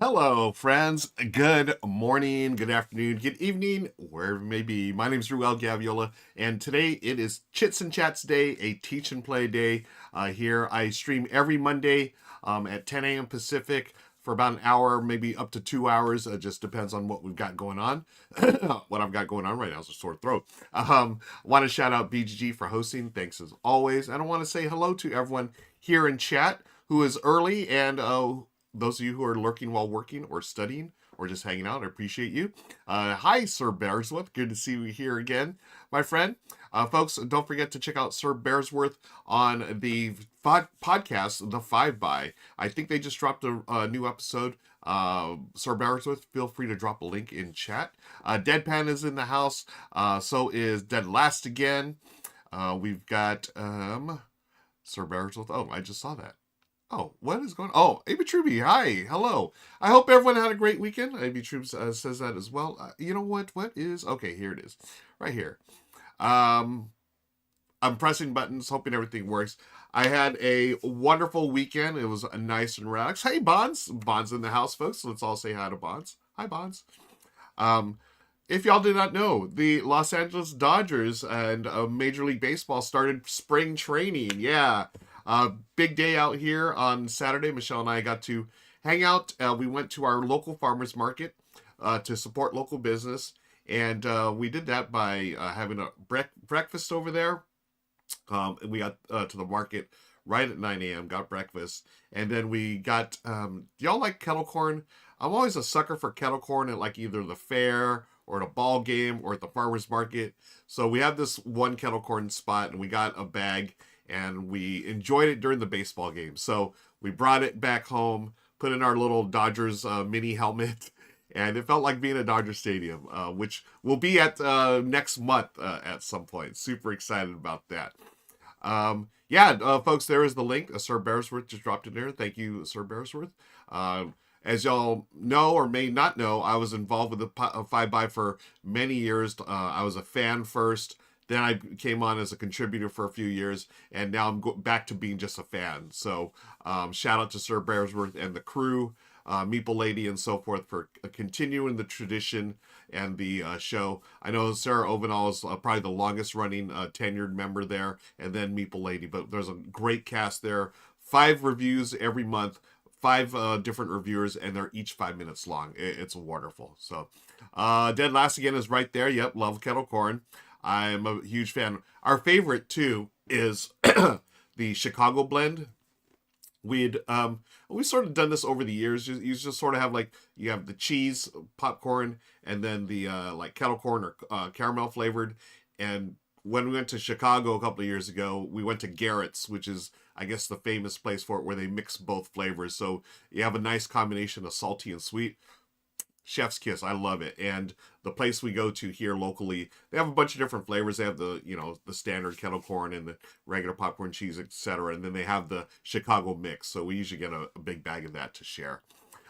Hello, friends. Good morning, good afternoon, good evening, wherever it may be. My name is Ruel Gaviola, and today it is Chits and Chats Day, a teach and play day. Here I stream every Monday at 10 a.m. Pacific for about an hour, maybe up to 2 hours. It just depends on what we've got going on. What I've got going on right now is a sore throat. I want to shout out BGG for hosting. Thanks as always. And I want to say hello to everyone here in chat who is early and those of you who are lurking while working or studying or just hanging out, I appreciate you. Hi, Sir Bearsworth. Good to see you here again, my friend. Folks, don't forget to check out Sir Bearsworth on the podcast, The Five By. I think they just dropped a new episode. Sir Bearsworth, feel free to drop a link in chat. Deadpan is in the house. So is Dead Last again. We've got Sir Bearsworth. Oh, I just saw that. Oh, what is going on? Oh, Amy Truby, hi, hello. I hope everyone had a great weekend. Amy Truby says that as well. You know what? What is... Okay, here it is. Right here. Um, I'm pressing buttons, hoping everything works. I had a wonderful weekend. It was nice and relaxed. Hey, Bonds. Bonds in the house, folks. Let's all say hi to Bonds. Hi, Bonds. Um, if y'all did not know, the Los Angeles Dodgers and Major League Baseball started spring training. Yeah. Big day out here on Saturday. Michelle and I got to hang out. We went to our local farmers market to support local business. And we did that by having a breakfast over there. And we got to the market right at 9 a.m., got breakfast. And then we got, do y'all like kettle corn? I'm always a sucker for kettle corn at like either the fair or at a ball game or at the farmer's market. So we have this one kettle corn spot and we got a bag and we enjoyed it during the baseball game. So we brought it back home, put in our little Dodgers mini helmet, and it felt like being at Dodger Stadium, which will be at next month at some point. Super excited about that. Folks, there is the link. Sir Bearsworth just dropped in there. Thank you, Sir Bearsworth. As y'all know or may not know, I was involved with the 5 by for many years. I was a fan first. Then I came on as a contributor for a few years, and now I'm back to being just a fan. So shout out to Sir Bearsworth and the crew, Meeple Lady and so forth for continuing the tradition and the show. I know Sarah Ovenall is probably the longest running tenured member there, and then Meeple Lady, but there's a great cast there. 5 reviews every month, 5 different reviewers, and they're each 5 minutes long. It's wonderful. So Dead Last again is right there. Yep, love kettle corn. I'm a huge fan. Our favorite too is the Chicago blend. We sort of done this over the years. You just sort of have like you have the cheese popcorn and then the like kettle corn or caramel flavored. And when we went to Chicago a couple of years ago, we went to Garrett's, which is I guess the famous place for it, where they mix both flavors. So you have a nice combination of salty and sweet. Chef's kiss. I love it. And the place we go to here locally, they have a bunch of different flavors. They have the standard kettle corn and the regular popcorn cheese, etc. And then they have the Chicago mix. So we usually get a big bag of that to share.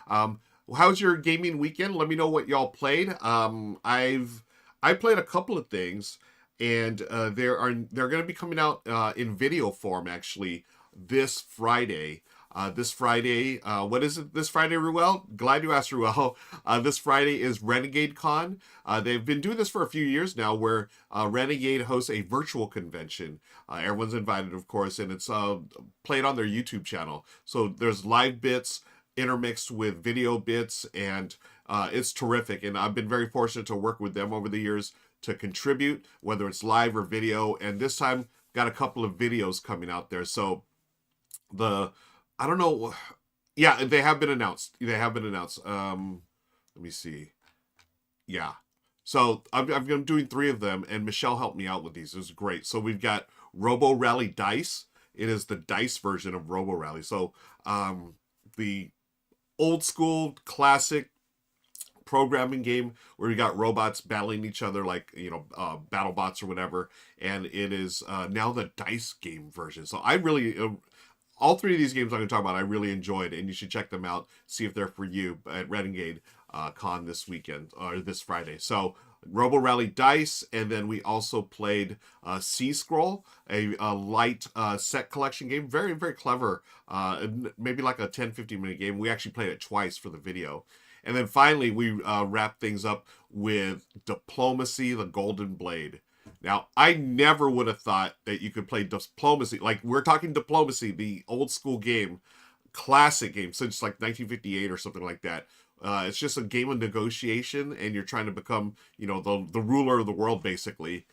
How's your gaming weekend? Let me know what y'all played. I played a couple of things, and they're going to be coming out in video form actually this Friday. What is it this Friday, Ruel? Glad you asked, Ruel. This Friday is Renegade Con. They've been doing this for a few years now, where Renegade hosts a virtual convention. Everyone's invited, of course, and it's played on their YouTube channel. So there's live bits intermixed with video bits, and it's terrific. And I've been very fortunate to work with them over the years to contribute, whether it's live or video. And this time, got a couple of videos coming out there. So I don't know. Yeah, they have been announced. Let me see. Yeah. So I'm doing 3 of them, and Michelle helped me out with these. It was great. So we've got Robo Rally Dice. It is the dice version of Robo Rally. So the old school classic programming game where you got robots battling each other like battle bots or whatever, and it is now the dice game version. So I really all 3 of these games I'm going to talk about I really enjoyed, and you should check them out, see if they're for you at Renegade Con this weekend or this Friday. So Robo Rally Dice, and then we also played Sea Scroll, a light set collection game. Very, very clever. Maybe like a 10-15 minute game. We actually played it twice for the video. And then finally, we wrapped things up with Diplomacy, the Golden Blade. Now, I never would have thought that you could play Diplomacy. Like, we're talking Diplomacy, the old school game, classic game since like 1958 or something like that. It's just a game of negotiation, and you're trying to become, the ruler of the world, basically.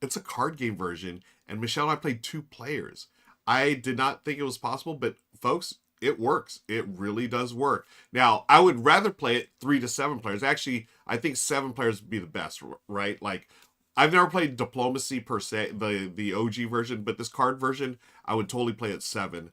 It's a card game version, and Michelle and I played 2 players. I did not think it was possible, but folks, it works. It really does work. Now, I would rather play it 3 to 7 players. Actually, I think 7 players would be the best, right? Like, I've never played Diplomacy per se, the OG version, but this card version, I would totally play at 7.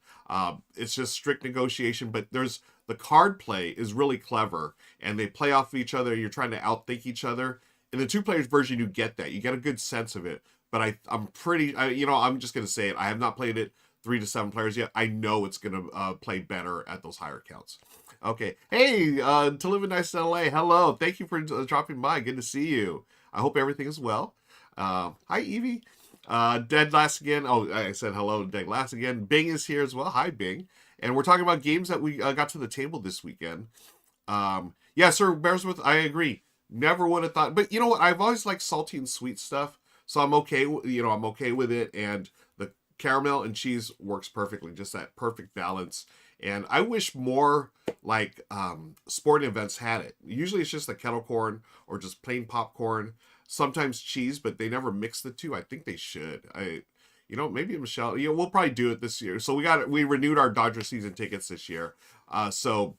It's just strict negotiation, but the card play is really clever, and they play off of each other. You're trying to outthink each other. In the 2 players version, you get that. You get a good sense of it. But I'm I'm just going to say it. I have not played it 3 to 7 players yet. I know it's going to play better at those higher counts. Okay. Hey, to live in nice LA. Hello. Thank you for dropping by. Good to see you. I hope everything is well. Hi, Evie. Dead Last again. Oh, I said hello to Dead Last again. Bing is here as well. Hi, Bing. And we're talking about games that we got to the table this weekend. Yeah, Sir Bearsworth, I agree. Never would have thought. But you know what? I've always liked salty and sweet stuff. So I'm okay. I'm okay with it. And the caramel and cheese works perfectly. Just that perfect balance. And I wish more like sporting events had it. Usually it's just the kettle corn or just plain popcorn. Sometimes cheese, but they never mix the two. I think they should. Maybe Michelle, we'll probably do it this year. So we renewed our Dodger season tickets this year. So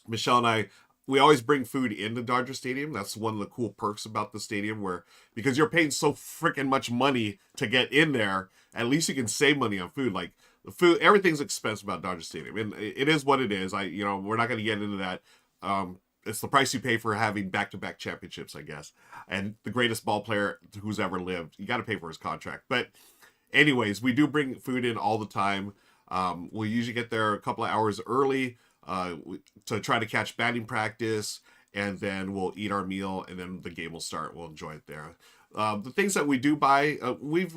Michelle and we always bring food into Dodger Stadium. That's one of the cool perks about the stadium, because you're paying so freaking much money to get in there, at least you can save money on food. Like the food, everything's expensive about Dodger Stadium, and it is what it is. We're not going to get into that. It's the price you pay for having back-to-back championships, I guess. And the greatest ball player who's ever lived, you got to pay for his contract. But anyways, we do bring food in all the time. We'll usually get there a couple of hours early to try to catch batting practice, and then we'll eat our meal, and then the game will start. We'll enjoy it there. The things that we do buy, we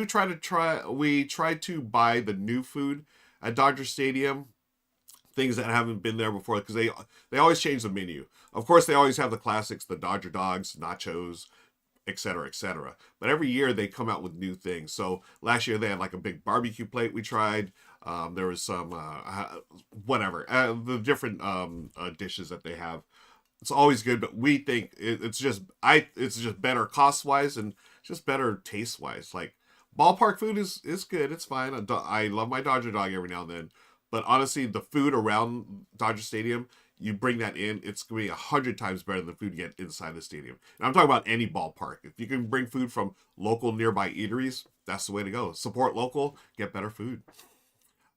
try to buy the new food at Dodger Stadium. Things that haven't been there before, because they always change the menu. Of course, they always have the classics, the Dodger dogs, nachos, etc., etc. But every year they come out with new things. So last year they had like a big barbecue plate we tried. There was some the different dishes that they have. It's always good, but we think it's just better cost wise and just better taste wise. Like ballpark food is good. It's fine. I love my Dodger dog every now and then. But honestly, the food around Dodger Stadium, you bring that in, it's going to be 100 times better than the food you get inside the stadium. And I'm talking about any ballpark. If you can bring food from local nearby eateries, that's the way to go. Support local, get better food.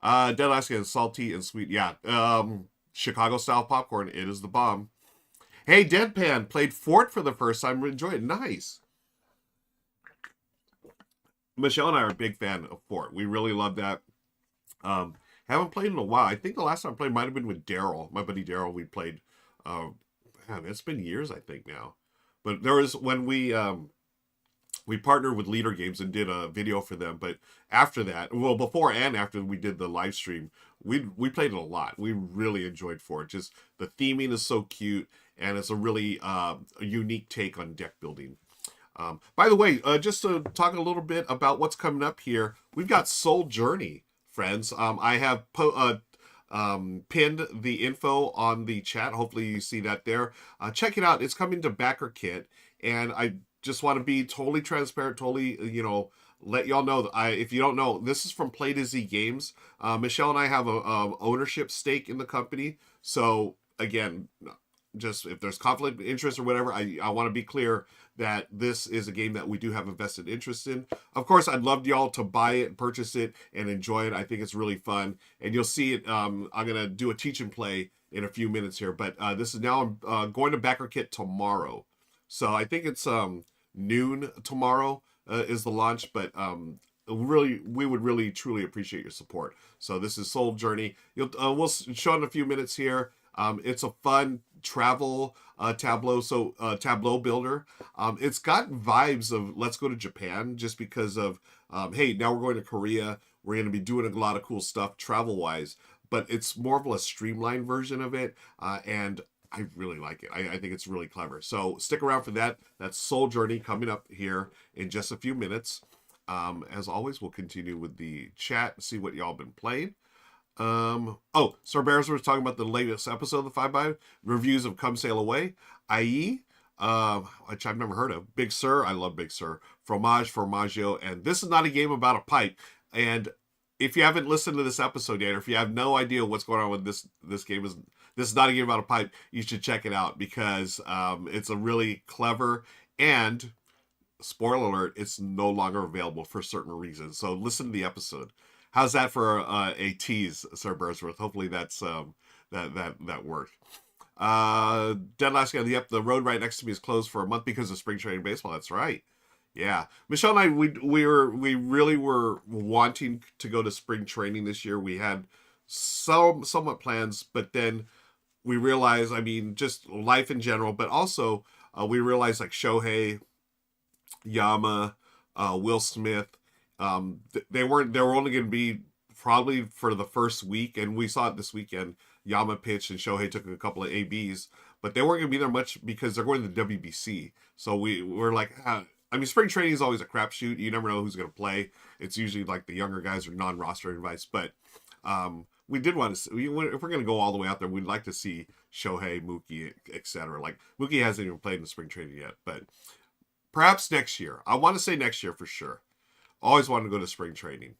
Dead Last again, salty and sweet. Yeah, Chicago-style popcorn, it is the bomb. Hey, Deadpan, played Fort for the first time. Enjoy it. Nice. Michelle and I are a big fan of Fort. We really love that. Haven't played in a while. I think the last time I played might have been with Daryl, my buddy Daryl. We played. It's been years, I think now. But there was when we partnered with Leader Games and did a video for them. But after that, well, before and after we did the live stream, we played it a lot. We really enjoyed Fort. Just the theming is so cute, and it's a really a unique take on deck building. By the way, just to talk a little bit about what's coming up here, we've got Soul Journey. Friends, I have pinned the info on the chat. Hopefully you see that there. Check it out. It's coming to Backerkit, and I just want to be totally transparent, totally, let y'all know that if you don't know, this is from Play to Z Games. Michelle and I have a ownership stake in the company. So again, just if there's conflict of interest or whatever, I want to be clear that this is a game that we do have a vested interest in. Of course, I'd love y'all to buy it, purchase it, and enjoy it. I think it's really fun. And you'll see it. I'm going to do a teach and play in a few minutes here. But this is now going to Backerkit tomorrow. So I think it's noon tomorrow is the launch. But we would really, truly appreciate your support. So this is Soul Journey. We'll show in a few minutes here. It's a fun travel tableau builder. It's got vibes of let's go to Japan just because of hey, now we're going to Korea. We're going to be doing a lot of cool stuff travel wise, but it's more of a streamlined version of it, and I really like it. I think it's really clever. So stick around for that. That's Soul Journey coming up here in just a few minutes. As always, we'll continue with the chat, see what y'all been playing. Oh, Sir Bears was talking about the latest episode of the 5 by reviews of Come Sail Away, i.e., which I've never heard of. Big Sur, I love Big Sur. Fromage, Formaggio, and this is not a game about a pipe. And if you haven't listened to this episode yet, or if you have no idea what's going on with this game, this is not a game about a pipe, you should check it out because it's a really clever and spoiler alert, it's no longer available for certain reasons. So listen to the episode. How's that for a tease, Sir Bursworth? Hopefully that's that worked. Dead last guy. Yep, the road right next to me is closed for a month because of spring training baseball. That's right. Yeah, Michelle and I, we really were wanting to go to spring training this year. We had somewhat plans, but then we realized, I mean, just life in general, but also we realized like Shohei, Yama, Will Smith, they were only going to be probably for the first week, and we saw it this weekend. Yama pitched and Shohei took a couple of ABs, but they weren't going to be there much because they're going to the WBC. So we're like, I mean, spring training is always a crapshoot. You never know who's going to play. It's usually like the younger guys or non-roster invites, but we did want to see, if we're going to go all the way out there, we'd like to see Shohei, Mookie, etc. Like Mookie hasn't even played in the spring training yet, but perhaps next year. I want to say next year for sure. Always wanted to go to spring training.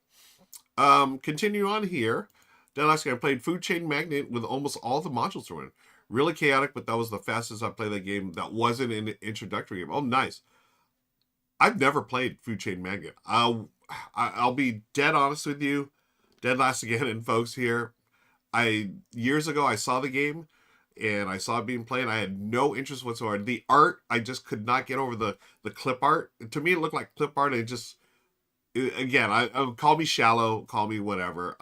Continue on here. Then last game I played Food Chain Magnet with almost all the modules thrown in. Really chaotic, but that was the fastest I played that game. That wasn't an introductory game. Oh, nice. I've never played Food Chain Magnet. I'll be dead honest with you. Dead last again, and folks here. Years ago I saw the game and I saw it being played. I had no interest whatsoever. The art, I just could not get over the clip art. To me, it looked like clip art. Again, I call me shallow, call me whatever.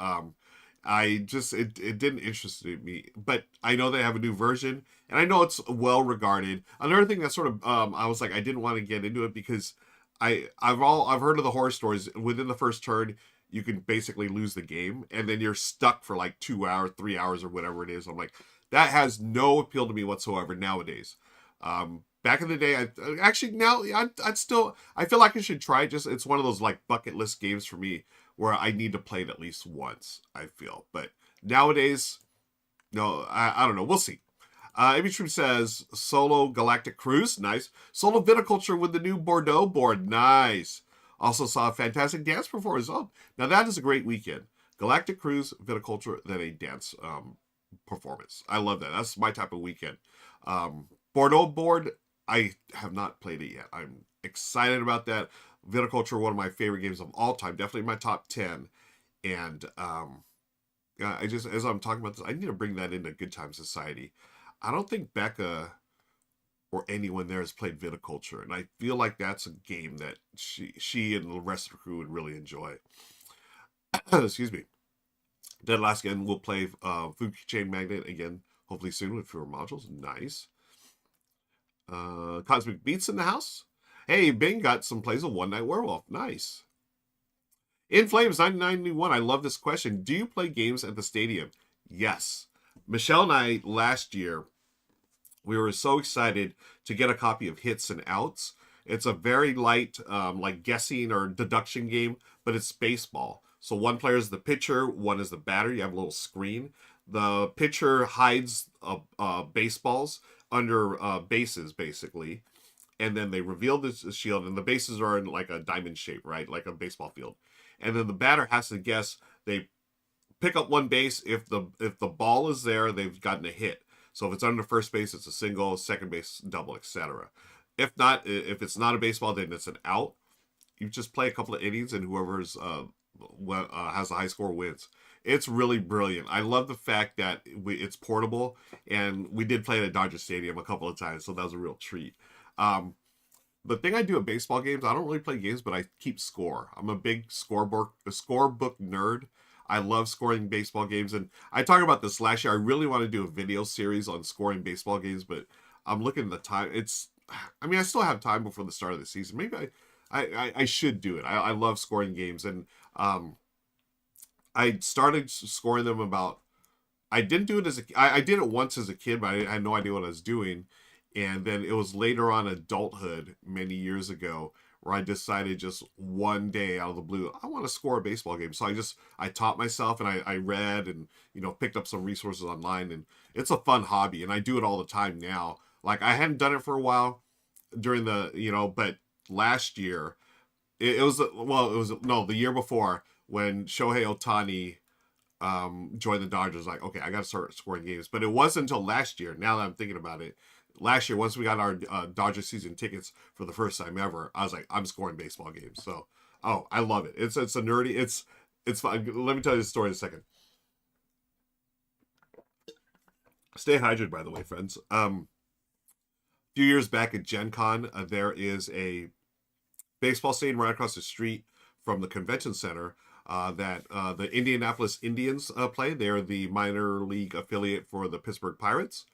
It didn't interest me. But I know they have a new version, and I know it's well regarded. Another thing that sort of I was like, I didn't want to get into it because I've heard of the horror stories. Within the first turn, you can basically lose the game, and then you're stuck for like 2 hours, 3 hours, or whatever it is. I'm like, that has no appeal to me whatsoever nowadays. Back in the day, I'd still, I feel like I should try it. Just, it's one of those like bucket list games for me where I need to play it at least once, I feel. But nowadays, no, I don't know. We'll see. Amy says, Solo Galactic Cruise, nice. Solo Viticulture with the new Bordeaux board, nice. Also saw a fantastic dance performance. Oh, now that is a great weekend. Galactic Cruise, Viticulture, then a dance performance. I love that. That's my type of weekend. Bordeaux board, I have not played it yet. I'm excited about that. Viticulture, one of my favorite games of all time. Definitely my top 10. And yeah, as I'm talking about this, I need to bring that into Good Time Society. I don't think Becca or anyone there has played Viticulture, and I feel like that's a game that she and the rest of the crew would really enjoy. Excuse me. Dead Last again, we'll play Food Chain Magnet again, hopefully soon with fewer modules. Nice. Cosmic Beats in the house. Hey, Bing got some plays of One Night Werewolf. Nice. In Flames 1991. I love this question. Do you play games at the stadium? Yes. Michelle and I last year, we were so excited to get a copy of Hits and Outs. It's a very light, like guessing or deduction game, but it's baseball. So one player is the pitcher, one is the batter. You have a little screen. The pitcher hides baseballs under bases, basically. And then they reveal this shield, and the bases are in like a diamond shape, right? Like a baseball field. And then the batter has to guess. They pick up one base. If the ball is there, they've gotten a hit. So if it's under first base, it's a single, second base, double, etc. If not, if it's not a baseball, then it's an out. You just play a couple of innings, and whoever's has the high score wins. It's really brilliant. I love the fact that it's portable, and we did play it at Dodger Stadium a couple of times, so that was a real treat. The thing I do at baseball games, I don't really play games, but I keep score. I'm a big scorebook nerd. I love scoring baseball games, and I talked about this last year. I really want to do a video series on scoring baseball games, but I'm looking at the time. I mean, I still have time before the start of the season. Maybe I should do it. I love scoring games, and um, I started scoring them about. I didn't do it I did it once as a kid, but I had no idea what I was doing. And then it was later on adulthood, many years ago, where I decided just one day out of the blue, I want to score a baseball game. So I taught myself, and I read and, picked up some resources online, and it's a fun hobby, and I do it all the time now. Like, I hadn't done it for a while during but last year, it was, well, it was, no, the year before, when Shohei Ohtani joined the Dodgers. Like, okay, I got to start scoring games. But it wasn't until last year, now that I'm thinking about it, last year, once we got our Dodger season tickets for the first time ever, I was like, I'm scoring baseball games. So, oh, I love it. It's a nerdy, it's fun. Let me tell you the story in a second. Stay hydrated, by the way, friends. A few years back at Gen Con, there is a baseball stadium right across the street from the convention center that the Indianapolis Indians play. They're the minor league affiliate for the Pittsburgh Pirates.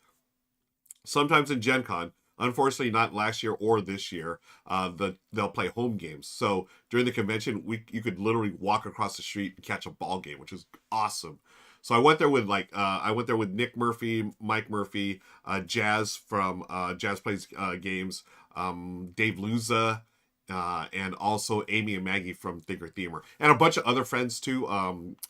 Sometimes in Gen Con, unfortunately not last year or this year, they'll play home games. So during the convention, you could literally walk across the street and catch a ball game, which is awesome. So I went there with Nick Murphy, Mike Murphy, Jazz from Jazz Plays Games, Dave Luza, and also Amy and Maggie from Thinker Themer, and a bunch of other friends too.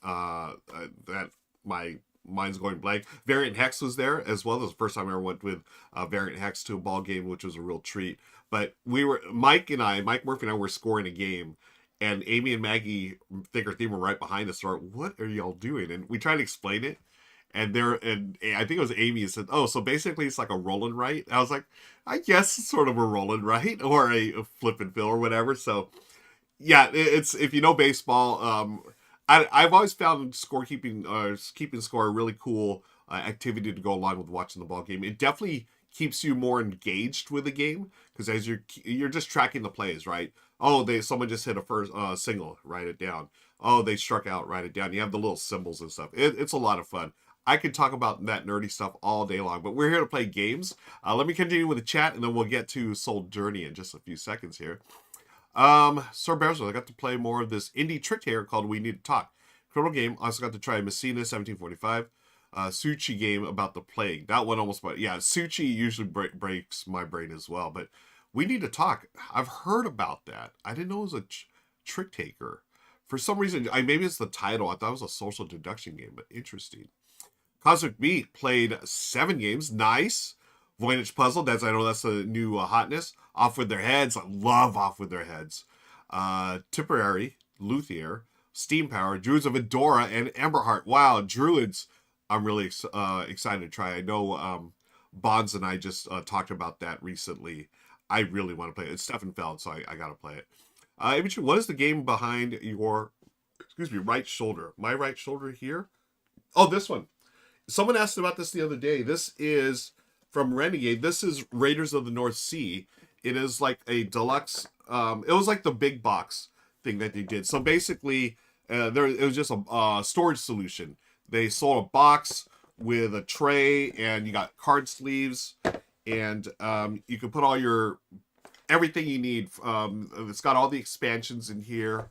That my mind's going blank. Variant Hex was there as well. This was the first time I ever went with Variant Hex to a ball game, which was a real treat. But Mike Murphy and I were scoring a game, and Amy and Maggie Thinker Themer right behind us are, what are y'all doing? And we tried to explain it. And I think it was Amy who said, "Oh, so basically it's like a roll and write." I was like, "I guess it's sort of a roll and write or a flip and fill or whatever." So, yeah, it's, if you know baseball, I've always found keeping score a really cool activity to go along with watching the ball game. It definitely keeps you more engaged with the game, because as you're just tracking the plays, right? Oh, someone just hit a first single, write it down. Oh, they struck out, write it down. You have the little symbols and stuff. It's a lot of fun. I could talk about that nerdy stuff all day long, but we're here to play games. Let me continue with the chat, and then we'll get to Soul Journey in just a few seconds here. Sir Bearsville, I got to play more of this indie trick here called We Need to Talk. Criminal game. Also got to try Messina 1745. Suchi game about the plague. That one almost, but yeah, Suchi usually breaks my brain as well. But We Need to Talk. I've heard about that. I didn't know it was a trick taker. For some reason, maybe it's the title. I thought it was a social deduction game, but interesting. Cosmic Beat played 7 games. Nice. Voynich Puzzle. I know that's the new hotness. Off with Their Heads. I love Off with Their Heads. Tipperary, Luthier, Steam Power, Druids of Adora, and Emberheart. Wow, Druids. I'm really excited to try. I know Bonds and I just talked about that recently. I really want to play it. It's Stefan Feld, so I got to play it. What is the game behind your, right shoulder? My right shoulder here? Oh, this one. Someone asked about this the other day. This is from Renegade. This is Raiders of the North Sea. It is like a deluxe. It was like the big box thing that they did. So basically, it was just a storage solution. They sold a box with a tray, and you got card sleeves, and you can put all your everything you need. It's got all the expansions in here,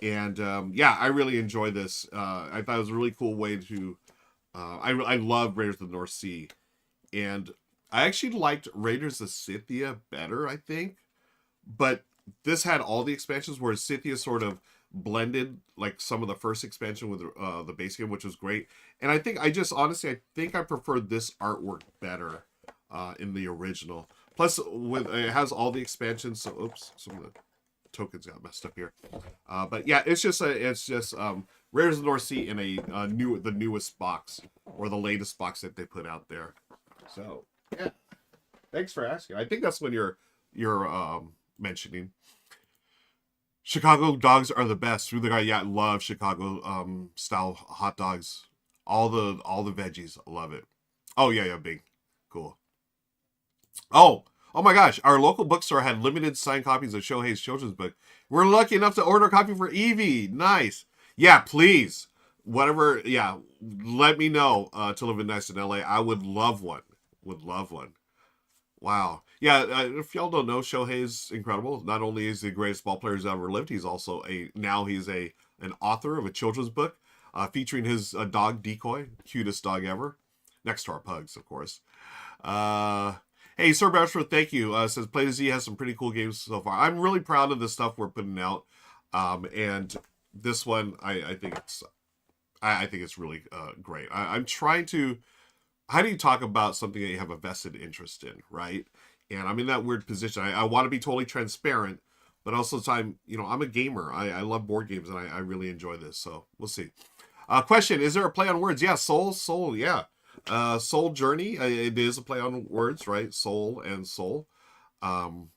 and yeah, I really enjoy this. I thought it was a really cool way to. I love Raiders of the North Sea, and I actually liked Raiders of Scythia better, I think, but this had all the expansions, whereas Scythia sort of blended like some of the first expansion with the base game, which was great. And I think I preferred this artwork better in the original. Plus, it has all the expansions. So, oops, some of the tokens got messed up here. But yeah, it's just Raiders of the North Sea in the newest box, or the latest box that they put out there. So yeah, thanks for asking. I think that's when you're mentioning. Chicago dogs are the best. Through the guy, yeah, I love Chicago style hot dogs. All the veggies, love it. Oh yeah, big, cool. Oh my gosh, our local bookstore had limited signed copies of Shohei's children's book. We're lucky enough to order a copy for Evie. Nice. Yeah, please. whatever. Yeah, let me know to live in nice in LA. I would love one. Would love one. Wow. Yeah, if y'all don't know, Shohei is incredible. Not only is he the greatest ball player who's ever lived, he's also he's a an author of a children's book featuring his dog Decoy, cutest dog ever, next to our pugs, of course. Uh, hey, Sir Bachelor, thank you. Says Play to Z has some pretty cool games so far. I'm really proud of the stuff we're putting out, and this one I think I think it's really great. I'm trying to how do you talk about something that you have a vested interest in, right? And I'm in that weird position. I want to be totally transparent, but also time, I'm a gamer. I love board games and I really enjoy this. So we'll see. Question: is there a play on words? Yeah, soul, yeah. Soul Journey. It is a play on words, right? Soul and soul. Um,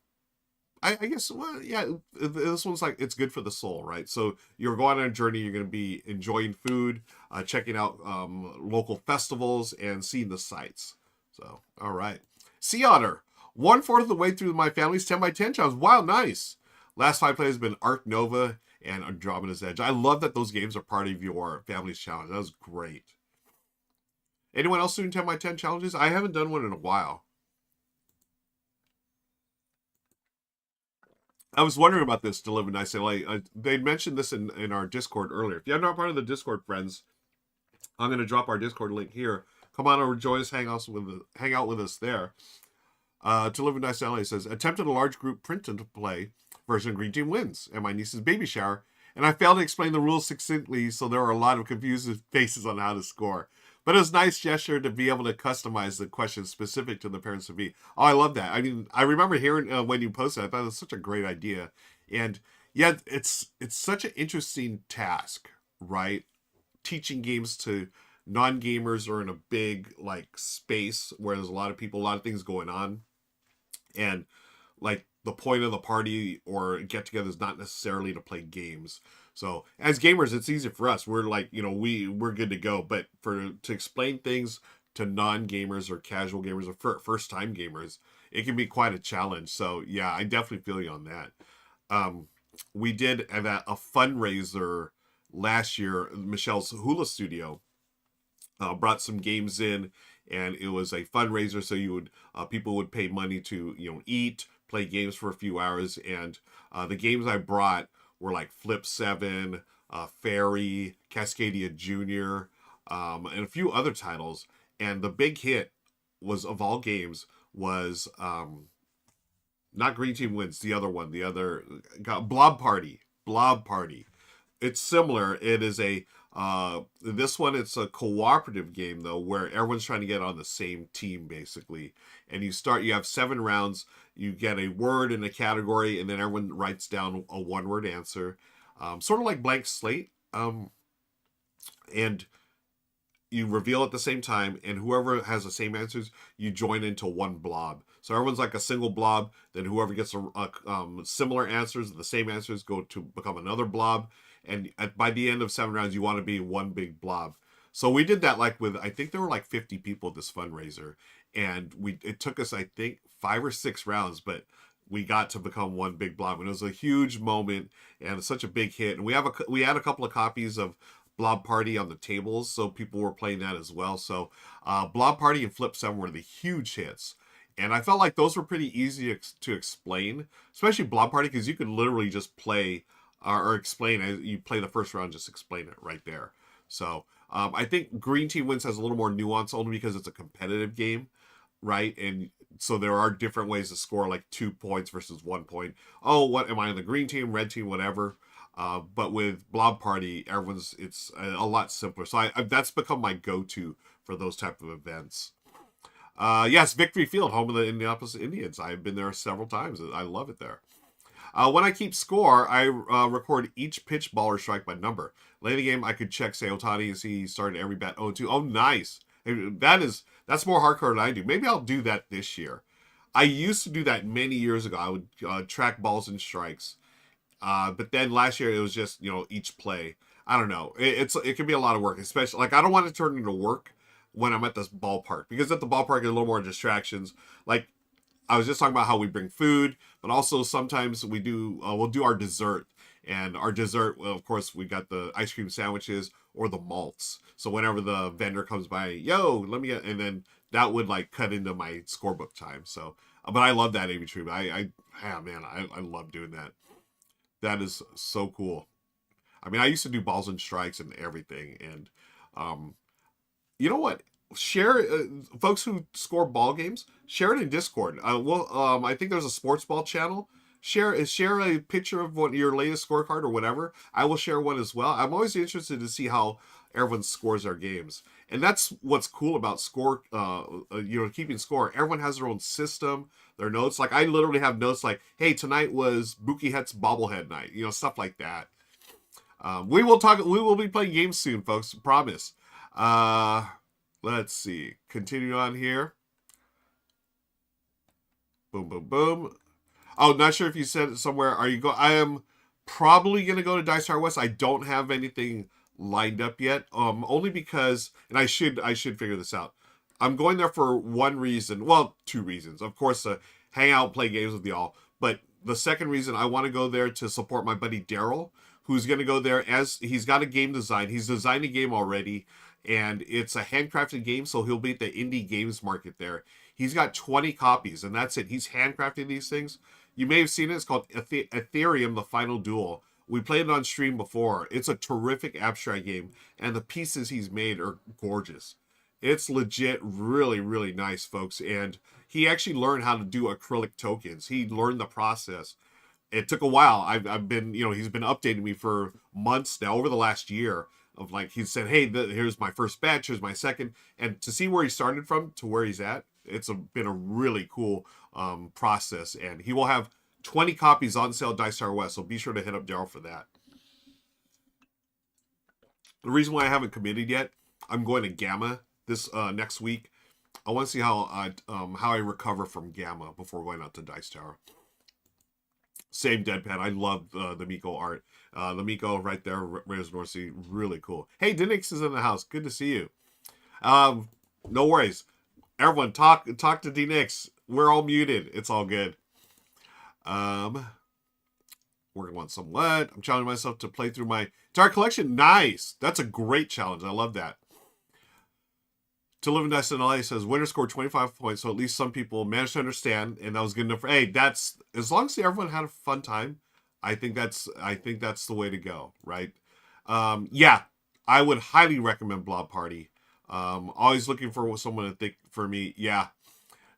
I guess, well, yeah, this one's like, it's good for the soul, right? So you're going on a journey, you're going to be enjoying food, checking out local festivals, and seeing the sights. So, all right. Sea Otter, 1/4 of the way through my family's 10 by 10 challenge. Wow, nice. Last 5 plays have been Arc Nova and Andromeda's Edge. I love that those games are part of your family's challenge. That was great. Anyone else doing 10 by 10 challenges? I haven't done one in a while. I was wondering about this to live in nice LA. They mentioned this in our Discord earlier. If you're not part of the Discord, friends, I'm going to drop our Discord link here. Come on over, join us, hang out with us there. To live in nice LA says attempted a large group print to play version of Green Team Wins and my niece's baby shower, and I failed to explain the rules succinctly, so there were a lot of confused faces on how to score. But it was a nice gesture to be able to customize the questions specific to the parents to be. Oh, I love that. I mean, I remember hearing when you posted, I thought it was such a great idea. And yeah, it's such an interesting task, right? Teaching games to non-gamers or in a big like space where there's a lot of people, a lot of things going on. And like the point of the party or get together is not necessarily to play games. So as gamers, it's easy for us. We're like, we're good to go. But to explain things to non-gamers or casual gamers or first-time gamers, it can be quite a challenge. So yeah, I definitely feel you on that. We did a fundraiser last year. Michelle's Hula Studio brought some games in, and it was a fundraiser. So people would pay money to eat, play games for a few hours, and the games I brought were like Flip 7, Fairy, Cascadia Junior, and a few other titles. And the big hit of all games was not Green Team Wins, the other one, Blob Party. Blob Party. It's similar. It is this one, it's a cooperative game though, where everyone's trying to get on the same team basically. And you have 7 rounds, you get a word in a category, and then everyone writes down a 1-word answer. Sort of like blank slate. And you reveal at the same time, and whoever has the same answers, you join into one blob. So everyone's like a single blob, then whoever gets similar answers, the same answers go to become another blob, and by the end of 7 rounds, you want to be one big blob. So we did that I think there were like 50 people at this fundraiser, and it took us, I think, 5 or 6 rounds, but we got to become one big blob, and it was a huge moment and such a big hit. And we had a couple of copies of Blob Party on the tables, so people were playing that as well. So Blob Party and Flip 7 were the huge hits. And I felt like those were pretty easy to explain, especially Blob Party, because you could literally just play or explain as you play the first round, just explain it right there. So I think Green Team Wins has a little more nuance only because it's a competitive game, right? And so there are different ways to score, like 2 points versus 1 point. Oh, what am I on the green team, red team, whatever. But with Blob Party, it's a lot simpler. So that's become my go-to for those type of events. Yes, Victory Field, home of the Indianapolis Indians. I've been there several times. I love it there. When I keep score, I record each pitch, ball, or strike by number. Late in the game, I could check, say, Otani, and see he started every bat 0-2. Oh, nice. That's more hardcore than I do. Maybe I'll do that this year. I used to do that many years ago. I would track balls and strikes. But then last year, it was just, each play. I don't know. It can be a lot of work, especially, I don't want to turn it into work when I'm at this ballpark. Because at the ballpark, there's a little more distractions. Like, I was just talking about how we bring food, but also sometimes we'll do our dessert. And our dessert, well, of course, we got the ice cream sandwiches or the malts. So whenever the vendor comes by, yo, let me get, and then that would like cut into my scorebook time. So, but I love that A/B treatment. Man, I love doing that. That is so cool. I mean, I used to do balls and strikes and everything, and um, you know what? Share folks who score ball games. Share it in Discord. I think there's a sports ball channel. Share a picture of what your latest scorecard or whatever. I will share one as well. I'm always interested to see how everyone scores our games, and that's what's cool about score. Keeping score. Everyone has their own system, their notes. Like I literally have notes like, "Hey, tonight was Buki Het's bobblehead night." Stuff like that. We will talk. We will be playing games soon, folks. Promise. Uh, let's see. Continue on here. Boom, boom, boom. Oh, not sure if you said it somewhere. Are you go? I am probably gonna go to Dice Tower West. I don't have anything lined up yet. Only because, and I should figure this out. I'm going there for one reason. Well, two reasons. Of course, to hang out, play games with y'all. But the second reason, I want to go there to support my buddy Daryl, who's going to go there as he's got a game design. He's designed a game already, and it's a handcrafted game. So he'll be at the indie games market there. He's got 20 copies, and that's it. He's handcrafting these things. You may have seen it. It's called Ethereum: The Final Duel. We played it on stream before. It's a terrific abstract game, and the pieces he's made are gorgeous. It's legit, really, really nice, folks. And he actually learned how to do acrylic tokens. He learned the process. It took a while. I've been, he's been updating me for months now, over the last year. Of like, he said, hey, here's my first batch, here's my second. And to see where he started from to where he's at, been a really cool process. And he will have 20 copies on sale at Dice Tower West. So be sure to hit up Daryl for that. The reason why I haven't committed yet, I'm going to Gamma this next week. I want to see how I recover from Gamma before going out to Dice Tower. Same deadpan. I love the Miko art. The Miko right there, Raiders North Sea, really cool. Hey, Dinix is in the house. Good to see you. No worries. Everyone, talk to Dinix. We're all muted. It's all good. We're gonna want some lead. I'm challenging myself to play through my entire collection. Nice. That's a great challenge. I love that. To Live and Die in LA says winner scored 25 points, so at least some people managed to understand, and that was good enough for. Hey, that's as long as everyone had a fun time. I think that's the way to go, right? Yeah, I would highly recommend Blob Party. Always looking for someone to think for me. Yeah,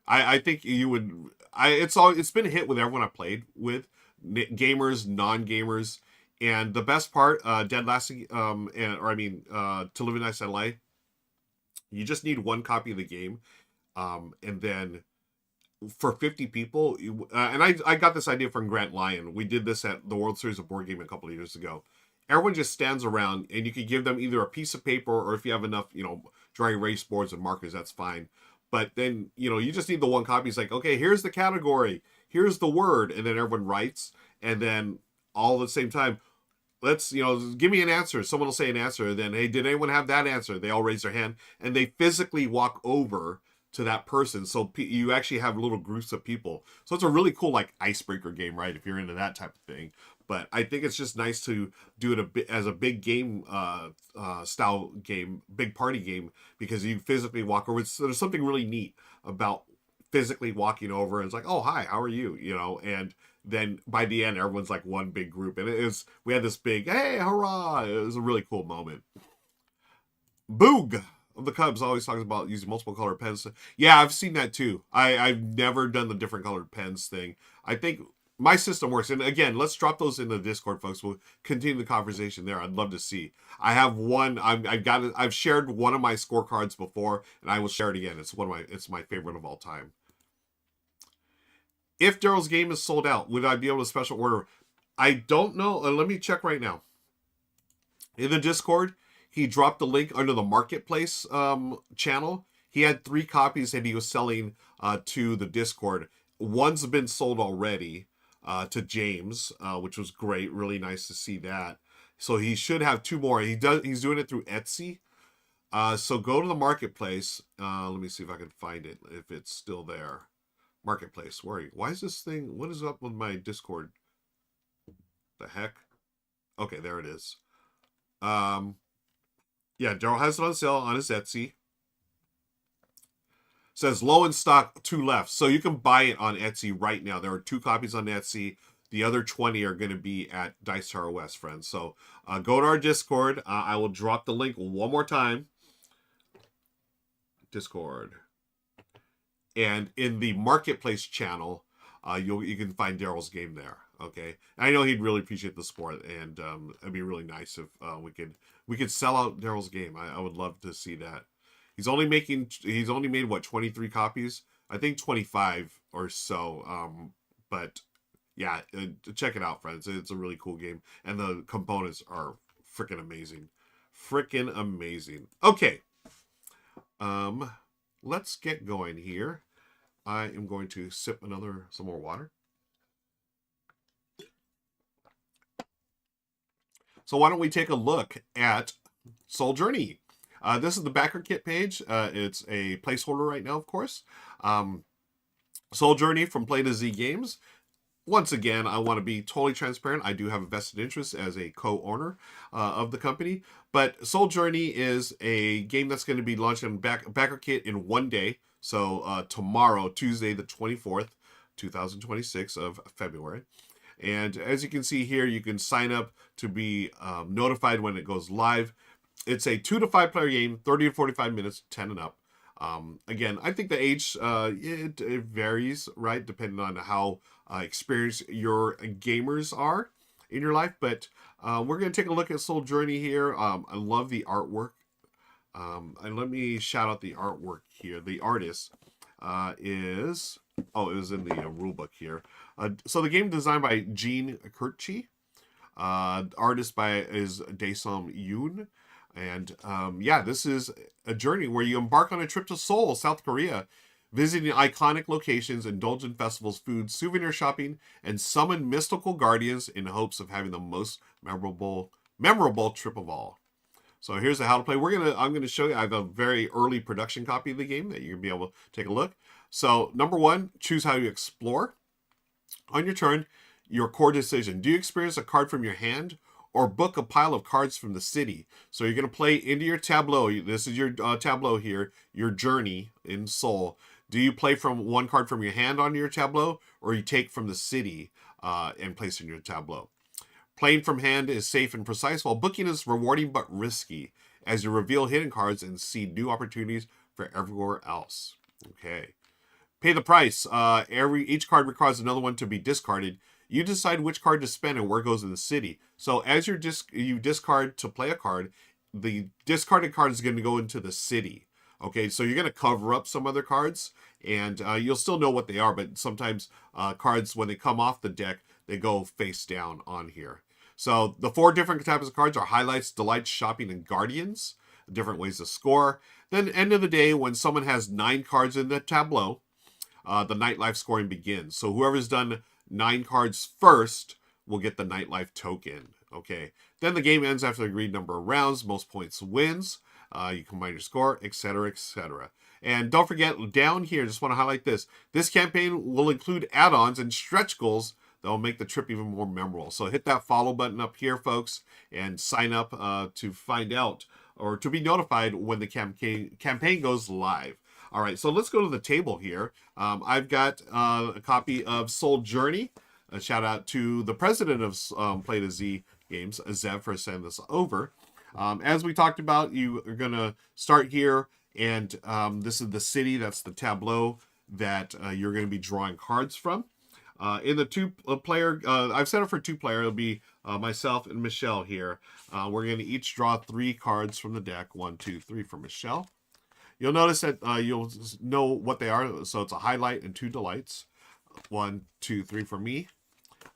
I think you would. It's been a hit with everyone I played with, gamers, non-gamers, and the best part, Dead Lasting, To Live and Die in LA. You just need one copy of the game, and then for 50 people, and I got this idea from Grant Lyon. We did this at the World Series of Board Game a couple of years ago. Everyone just stands around, and you can give them either a piece of paper, or if you have enough, dry erase boards and markers, that's fine. But then, you just need the one copy. It's like, okay, here's the category, here's the word, and then everyone writes, and then all at the same time, let's, give me an answer. Someone will say an answer. Then, hey, did anyone have that answer? They all raise their hand, and they physically walk over to that person. So you actually have little groups of people. So it's a really cool, like, icebreaker game, right? If you're into that type of thing. But I think it's just nice to do it as a big game style game, big party game, because you physically walk over. There's something really neat about physically walking over, and it's like, oh, hi, how are you? And then by the end, everyone's like one big group, and we had this big, hey, hurrah! It was a really cool moment. Boog of the Cubs always talks about using multiple colored pens. Yeah, I've seen that too. I've never done the different colored pens thing. I think my system works. And again, let's drop those in the Discord, folks. We'll continue the conversation there. I'd love to see. I have one. I've shared one of my scorecards before, and I will share it again. It's my favorite of all time. If Daryl's game is sold out, would I be able to special order? I don't know. Let me check right now. In the Discord, he dropped the link under the marketplace channel. He had 3 copies that he was selling to the Discord. One's been sold already to James, which was great. Really nice to see that. So he should have 2 more. He's doing it through Etsy. So go to the marketplace. Let me see if I can find it, if it's still there. Marketplace. Why is this thing? What is up with my Discord? The heck? Okay, there it is. Um, yeah, Daryl has it on sale on his Etsy. Says low in stock, two left. So you can buy it on Etsy right now. There are 2 copies on Etsy. The other 20 are going to be at Dice Tower West, friends. So go to our Discord. I will drop the link one more time. Discord. And in the Marketplace channel, you can find Daryl's game there. Okay, and I know he'd really appreciate the support, and it'd be really nice if we could sell out Daryl's game. I would love to see that. He's only made what 23 copies, I think 25 or so. But yeah, check it out, friends. It's a really cool game, and the components are freaking amazing, freaking amazing. Okay, let's get going here. I am going to sip some more water. So why don't we take a look at Soul Journey? This is the Backerkit page. It's a placeholder right now, of course. Soul Journey from Play to Z Games. Once again, I want to be totally transparent. I do have a vested interest as a co-owner of the company. But Soul Journey is a game that's going to be launched in Backerkit in one day. So tomorrow, Tuesday the 24th, 2026 of February. And as you can see here, you can sign up to be notified when it goes live. It's a 2 to 5 player game, 30 to 45 minutes, 10 and up. Again, I think the age, it varies, right? Depending on how experienced your gamers are in your life. But we're going to take a look at Soul Journey here. I love the artwork. And let me shout out the artwork here. The artist is... Oh, it was in the rule book here. So the game designed by Gene Kurtchi. Artist is Daesum Yoon. And yeah, this is a journey where you embark on a trip to Seoul, South Korea, visiting iconic locations, indulge in festivals, food, souvenir shopping, and summon mystical guardians in hopes of having the most memorable trip of all. So here's the how to play. I'm gonna show you. I have a very early production copy of the game that you're gonna be able to take a look. So number 1, choose how you explore. On your turn, your core decision. Do you experience a card from your hand or book a pile of cards from the city? So you're going to play into your tableau. This is your tableau here, your journey in Seoul. Do you play from one card from your hand onto your tableau, or you take from the city and place in your tableau? Playing from hand is safe and precise, while booking is rewarding but risky, as you reveal hidden cards and see new opportunities for everywhere else. Okay. Pay the price. Each card requires another one to be discarded. You decide which card to spend and where it goes in the city. So as you discard to play a card, the discarded card is going to go into the city. Okay, so you're going to cover up some other cards, and you'll still know what they are, but sometimes cards, when they come off the deck, they go face down on here. So the 4 different types of cards are highlights, delights, shopping, and guardians. Different ways to score. Then end of the day, when someone has 9 cards in the tableau, the nightlife scoring begins. So whoever's done 9 cards first will get the nightlife token. Okay. Then the game ends after the agreed number of rounds. Most points wins. You combine your score, etc., etc. And don't forget, down here, just want to highlight this. This campaign will include add-ons and stretch goals that will make the trip even more memorable. So hit that follow button up here, folks, and sign up to find out or to be notified when the campaign goes live. All right, so let's go to the table here. I've got a copy of Soul Journey. A shout out to the president of Play to Z Games, Zev, for sending this over. As we talked about, you are going to start here, and this is the city. That's the tableau that you're going to be drawing cards from. In the 2-player, I've set it for 2-player. It'll be myself and Michelle here. We're going to each draw 3 cards from the deck. 1, 2, 3 for Michelle. You'll notice that you'll know what they are. So it's a highlight and 2 delights. 1, 2, 3 for me.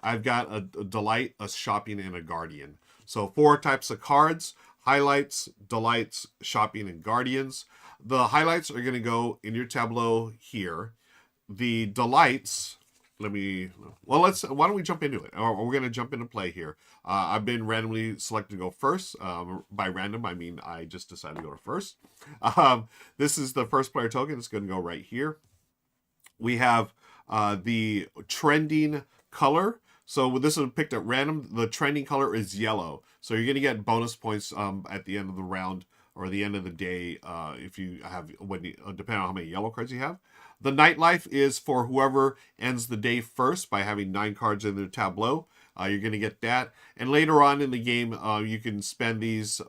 I've got a delight, a shopping, and a guardian. So 4 types of cards: highlights, delights, shopping, and guardians. The highlights are going to go in your tableau here. The delights, why don't we jump into it? Or we're going to jump into play here. I've been randomly selected to go first. By random, I mean I just decided to go to first. This is the first player token. It's going to go right here. We have the trending color. So this is picked at random. The trending color is yellow. So you're going to get bonus points at the end of the round or the end of the day if you have, depending on how many yellow cards you have. The nightlife is for whoever ends the day first by having 9 cards in their tableau. You're going to get that. And later on in the game, you can spend these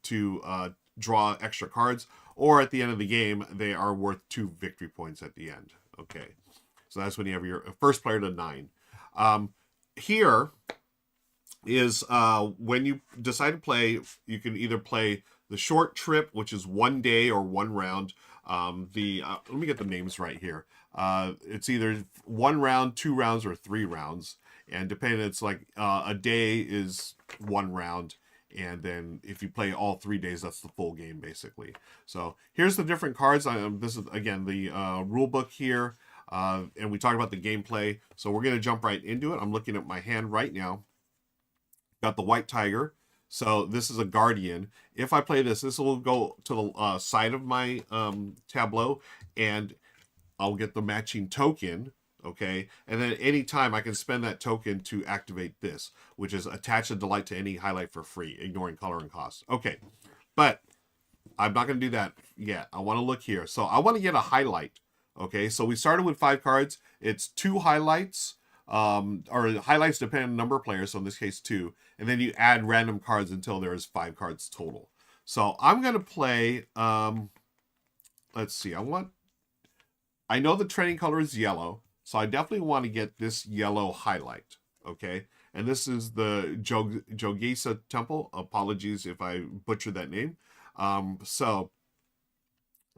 to draw extra cards. Or at the end of the game, they are worth 2 victory points at the end. Okay. So that's when you have your first player to 9. Here is when you decide to play, you can either play the short trip, which is 1 day or 1 round. Let me get the names right here. It's either 1 round, 2 rounds, or 3 rounds. And depending, it's like a day is 1 round. And then if you play all 3 days, that's the full game, basically. So here's the different cards. This is, again, the rule book here. And we talked about the gameplay. So we're going to jump right into it. I'm looking at my hand right now. Got the white tiger. So this is a guardian. If I play this will go to the side of my tableau. And I'll get the matching token. Okay, and then anytime I can spend that token to activate this, which is attach a delight to any highlight for free, ignoring color and cost. Okay, but I'm not going to do that yet. I want to look here. So I want to get a highlight. Okay, so we started with 5 cards. It's 2 highlights, or highlights depend on the number of players, so in this case 2. And then you add random cards until there is 5 cards total. So I'm going to play, let's see, I know the trending color is yellow. So I definitely want to get this yellow highlight, okay? And this is the Jogesa Temple. Apologies if I butchered that name. So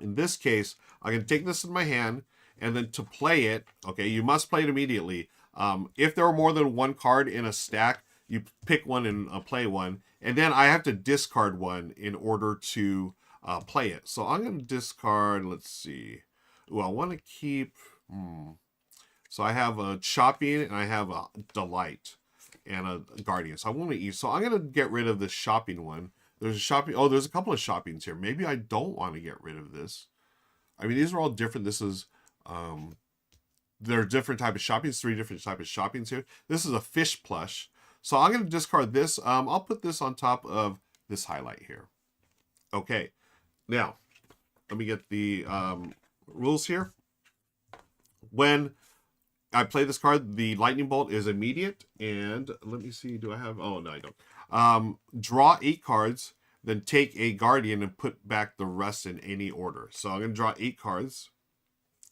in this case, I can take this in my hand, and then to play it, okay, you must play it immediately. If there are more than 1 card in a stack, you pick one and play one, and then I have to discard one in order to play it. So I'm going to discard, let's see. Ooh, I want to keep... So I have a shopping and I have a delight and a guardian. So I want to eat. So I'm going to get rid of the shopping one. There's a shopping. Oh, there's a couple of shoppings here. Maybe I don't want to get rid of this. I mean, these are all different. This is, there are different types of shoppings, 3 different types of shoppings here. This is a fish plush. So I'm going to discard this. I'll put this on top of this highlight here. Okay. Now, let me get the rules here. When I play this card, the lightning bolt is immediate, and let me see, do I have, oh no I don't. Draw 8 cards, then take a guardian and put back the rest in any order. So I'm going to draw 8 cards.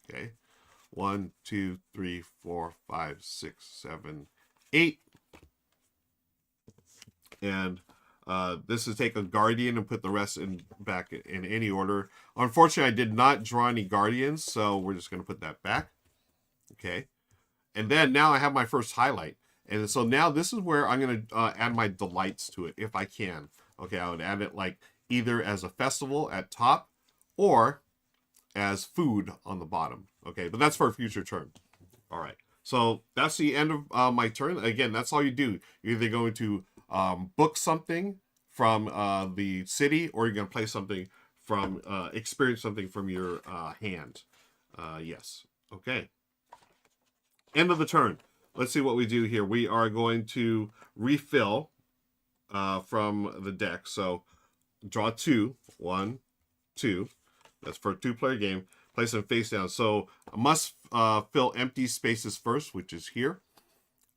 Okay, 1, 2, 3, 4, 5, 6, 7, 8. And this is take a guardian and put the rest back in any order. Unfortunately, I did not draw any guardians, so we're just going to put that back. Okay. And then now I have my first highlight. And so now this is where I'm going to add my delights to it, if I can. Okay, I would add it like either as a festival at top or as food on the bottom. Okay, but that's for a future turn. All right, so that's the end of my turn. Again, that's all you do. You're either going to book something from the city, or you're going to play something from, experience something from your hand. Yes, okay. End of the turn. Let's see what we do here. We are going to refill from the deck. So draw 2. 1, 2. That's for a 2-player game. Place them face down. So I must fill empty spaces first, which is here.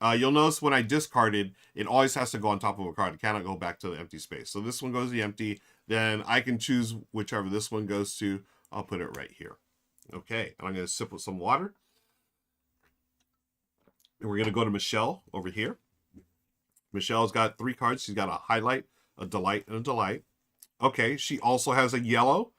You'll notice when I discarded, it always has to go on top of a card. It cannot go back to the empty space. So this one goes to the empty. Then I can choose whichever this one goes to. I'll put it right here. Okay. And I'm going to sip with some water. And we're going to go to Michelle over here. Michelle's got 3 cards. She's got a highlight, a delight, and a delight. Okay, she also has a yellow.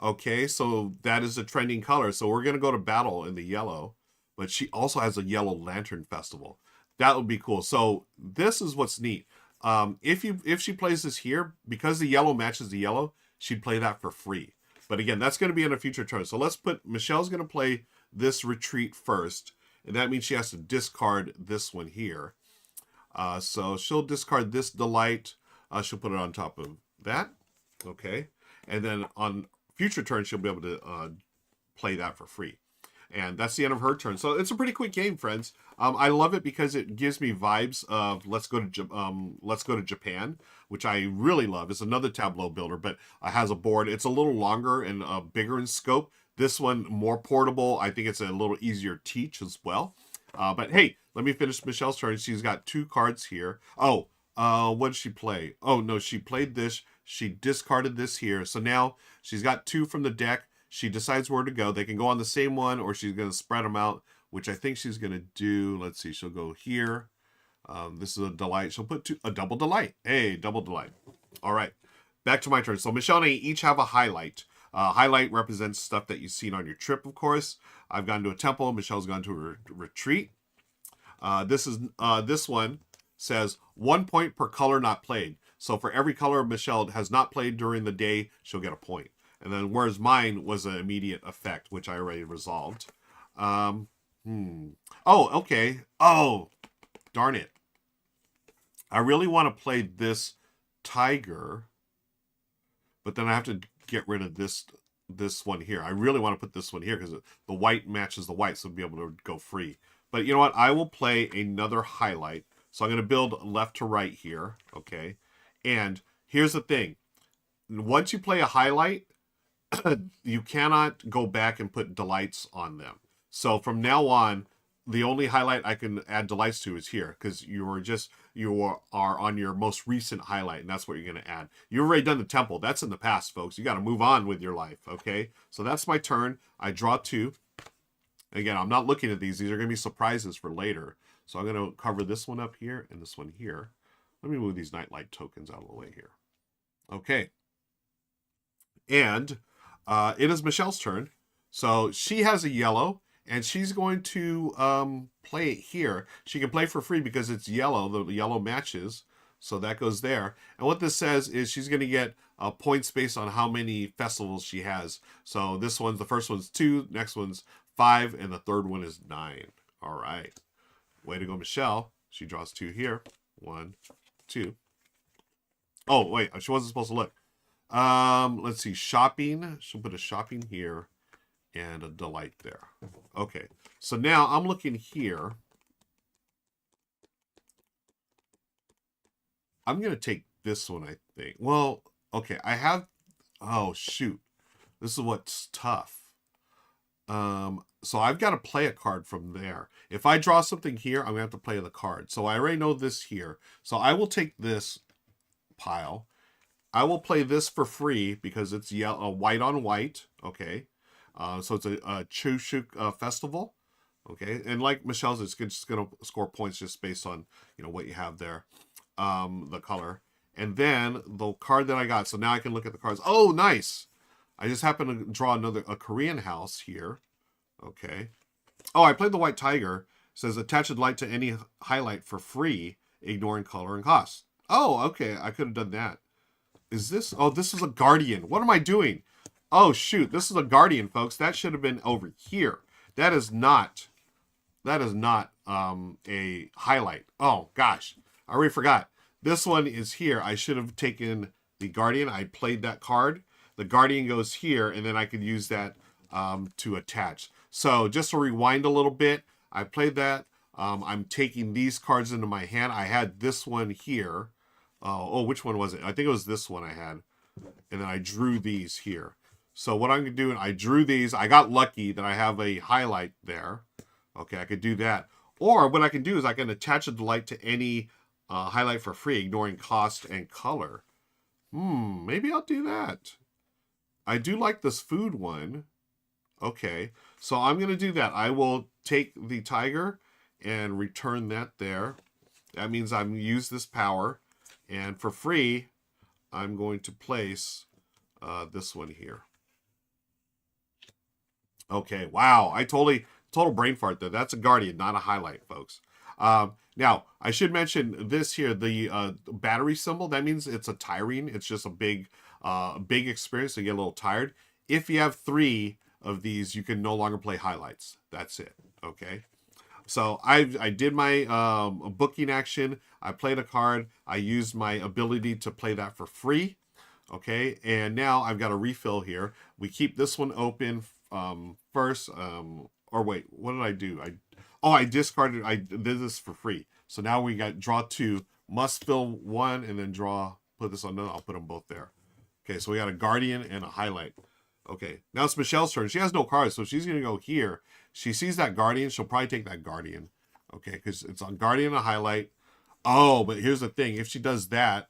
Okay, so that is a trending color. So we're going to go to battle in the yellow. But she also has a yellow lantern festival. That would be cool. So this is what's neat. If she plays this here, because the yellow matches the yellow, she'd play that for free. But again, that's going to be in a future turn. So let's put, Michelle's going to play this retreat first. And that means she has to discard this one here. So she'll discard this delight. She'll put it on top of that. Okay. And then on future turns, she'll be able to play that for free. And that's the end of her turn. So it's a pretty quick game, friends. I love it because it gives me vibes of let's go to Japan, which I really love. It's another tableau builder, but has a board. It's a little longer and bigger in scope. This one more portable. I think it's a little easier to teach as well. But hey, let me finish Michelle's turn. She's got 2 cards here. Oh, what did she play? Oh no, she played this. She discarded this here. So now she's got 2 from the deck. She decides where to go. They can go on the same one, or she's going to spread them out, which I think she's going to do. Let's see. She'll go here. This is a delight. She'll put a double delight. Hey, double delight. All right. Back to my turn. So Michelle and I each have a highlight. Highlight represents stuff that you've seen on your trip, of course. I've gone to a temple. Michelle's gone to a retreat. This one says 1 point per color not played. So for every color Michelle has not played during the day, she'll get a point. And then whereas mine was an immediate effect, which I already resolved. Oh, okay. Oh, darn it. I really want to play this tiger, but then I have to get rid of this one here. I really want to put this one here because the white matches the white, so I'll be able to go free. But you know what? I will play another highlight. So I'm going to build left to right here, okay? And here's the thing. Once you play a highlight, you cannot go back and put delights on them. So from now on, the only highlight I can add delights to is here, because you are on your most recent highlight, and that's what you're going to add. You've already done the temple. That's in the past, folks. You got to move on with your life, okay? So that's my turn. I draw 2. Again, I'm not looking at these. These are going to be surprises for later. So I'm going to cover this one up here and this one here. Let me move these nightlight tokens out of the way here. Okay. And it is Michelle's turn. So she has a yellow, and she's going to play it here. She can play for free because it's yellow. The yellow matches. So that goes there. And what this says is she's going to get points based on how many festivals she has. So the first one's 2, next one's 5, and the third one is 9. All right. Way to go, Michelle. She draws 2 here. 1, 2. Oh, wait. She wasn't supposed to look. Let's see. Shopping. She'll put a shopping here and a delight there. Okay. So now I'm looking here. I'm going to take this one, I think. Well, okay. I have... Oh, shoot. This is what's tough. So I've got to play a card from there. If I draw something here, I'm going to have to play the card. So I already know this here. So I will take this pile. I will play this for free because it's yellow, white on white. Okay. So it's a Chushuk festival. Okay. And like Michelle's, it's just going to score points just based on, what you have there. The color. And then the card that I got. So now I can look at the cards. Oh, nice. I just happened to draw a Korean house here. Okay. Oh, I played the white tiger. It says attach a light to any highlight for free, ignoring color and cost. Oh, okay. I could have done that. Is this? Oh, this is a guardian. What am I doing? Oh, shoot. This is a guardian, folks. That should have been over here. That is not a highlight. Oh, gosh. I already forgot. This one is here. I should have taken the guardian. I played that card. The guardian goes here, and then I could use that to attach. So just to rewind a little bit, I played that. I'm taking these cards into my hand. I had this one here. Oh, which one was it? I think it was this one I had. And then I drew these here. So what I'm going to do, I drew these. I got lucky that I have a highlight there. Okay, I could do that. Or what I can do is I can attach a delight to any highlight for free, ignoring cost and color. Maybe I'll do that. I do like this food one. Okay, so I'm going to do that. I will take the tiger and return that there. That means I'm use this power. And for free, I'm going to place this one here. Okay, wow. Total brain fart there. That's a guardian, not a highlight, folks. Now, I should mention this here, the battery symbol. That means it's a tiring. It's just a big experience, so you get a little tired. If you have 3 of these, you can no longer play highlights. That's it, okay? So I did my booking action. I played a card. I used my ability to play that for free, okay? And now I've got a refill here. We keep this one open first. or wait, what did I do? I discarded, I did this for free. So now we got draw 2, must fill 1, and then draw, put this on, no, I'll put them both there. Okay, so we got a guardian and a highlight. Okay, now it's Michelle's turn. She has no cards, so she's going to go here. She sees that guardian. She'll probably take that guardian. Okay, because it's on guardian and a highlight. Oh, but here's the thing. If she does that,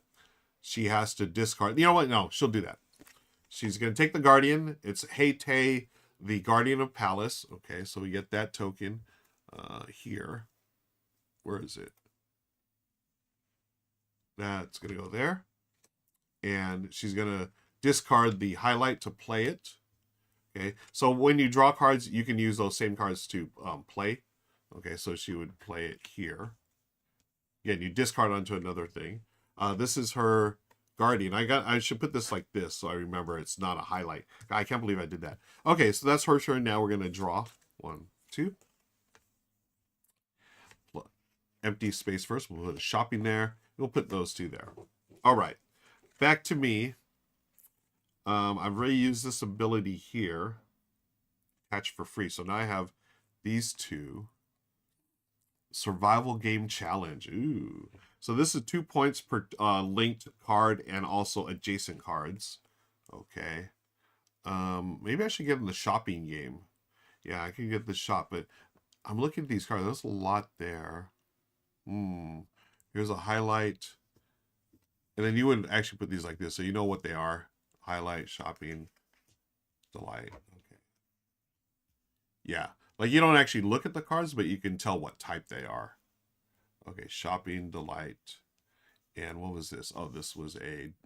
she has to discard. You know what? No, she'll do that. She's going to take the guardian. It's Hei, the guardian of Palace. Okay, so we get that token here. Where is it? That's going to go there. And she's going to discard the highlight to play it. Okay, so when you draw cards, you can use those same cards to play. Okay, so she would play it here. Again, you discard onto another thing. This is her guardian. I should put this like this so I remember it's not a highlight. I can't believe I did that. Okay, so that's her turn. Now we're going to draw. 1, 2. Empty space first. We'll put a shopping there. We'll put those 2 there. All right. Back to me. I've already used this ability here. Catch for free. So now I have these 2. Survival game challenge. Ooh. So this is 2 points per linked card and also adjacent cards. Okay. Maybe I should get in the shopping game. Yeah, I can get the shop, but I'm looking at these cards. There's a lot there. Here's a highlight. And then you would actually put these like this, so you know what they are. Highlight, shopping, delight. Okay. Yeah. Like you don't actually look at the cards, but you can tell what type they are. Okay, shopping, delight. And what was this? Oh, this was